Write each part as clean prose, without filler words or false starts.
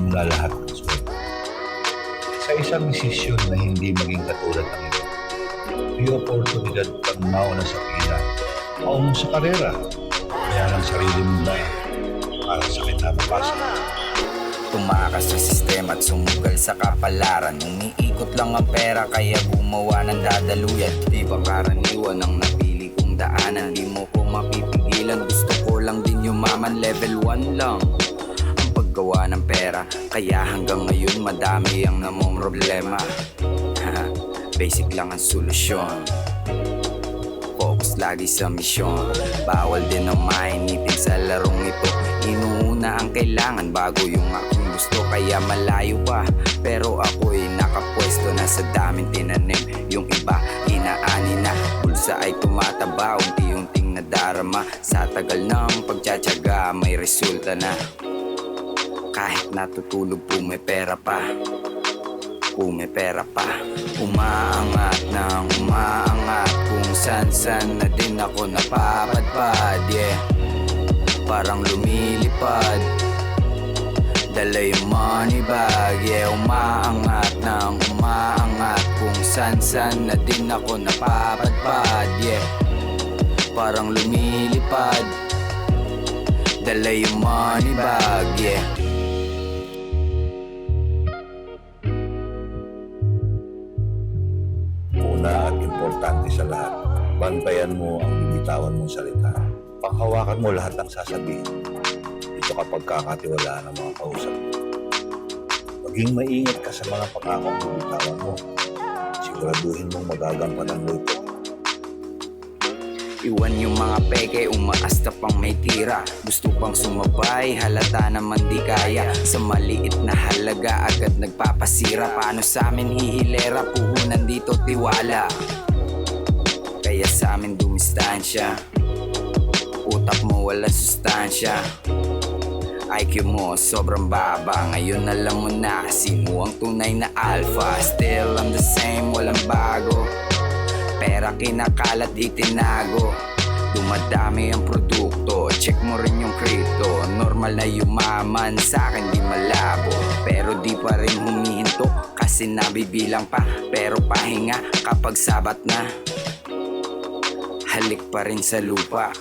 magsisimula lahat ng swerte. Sa isang desisyon na hindi maging katulad ng iba, may oportunidad kang mauna sa pila o sa karera. Kaya ng sarili mong dahil para sa kinabukasan. Tumakas sa sistema at sumugal sa kapalaran. Umiikot lang ang pera kaya gumawa ng dadaluyan. Di ba karaniwan ang napili kong daanan? Di mo ko mapipigilan, gusto ko lang din yumaman. Level 1 lang ang paggawa ng pera, kaya hanggang ngayon madami ang namomroblema. Basic lang ang solusyon, focus lagi sa misyon. Bawal din ang mainitin sa larong ito. Inuuna ang kailangan bago yung aking gusto. Kaya malayo pa, pero ako'y nakapwesto na sa daming tinanim. Yung iba inaani na, bulsa ay tumataba, unti-unting nadarama. Sa tagal ng pagtsatsaga may resulta na. Kahit natutulog po may pera pa, may pera pa. Umaangat ng umaangat, kung san-san na din ako napapadpad. Yeah, parang lumilipad, dala yung money bag. Yeah, umaangat ng umaangat, kung san-san na din ako napapadpad. Yeah, parang lumilipad, dala yung money bag. Yeah. Una at importante sa lahat, bantayan mo ang bibitawan mong salita. Panghawakan mo lahat ng sasabihin. Ito kapag kakatiwalaan ng mga kausap mo. Maging maingat ka sa mga pangakong bibitawan mo. Siguraduhin mong magagampanan mo ito. Iwan yung mga peke, umaasta pang may tira. Gusto pang sumabay, halata naman di kaya. Sa maliit na halaga, agad nagpapasira. Paano sa amin hihilera, puhunan dito tiwala. Kaya sa amin dumistansya, utak mo wala sustansya. IQ mo sobrang baba, ngayon alam mo na sino ang tunay na alpha. Still I'm the same, walang bago. Pera kinakalat itinago, dumadami ang produkto. Check mo rin yung crypto, normal na yumaman, sa'kin di malabo. Pero di pa rin humihinto, kasi nabibilang pa. Pero pahinga kapag sabat na, halik pa rin sa lupa.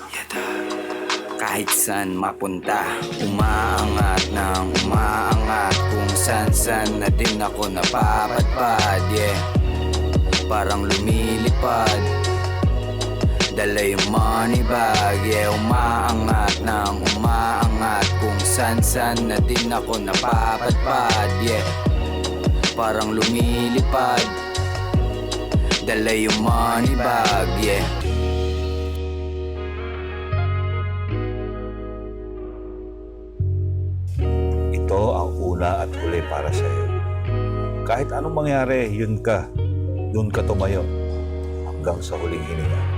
Kahit saan mapunta, umaangat ng umaangat, kung san-san na din ako napapadpad. Yeah, parang lumilipad, dala yung money bag. Yeah, umaangat ng umaangat, kung san-san na din ako napapadpad. Yeah, parang lumilipad, dala yung money bag. Yeah. Ito ang una at huli para sa iyo. Kahit anong mangyari, yun ka. Doon ka tumayo hanggang sa huling hininga.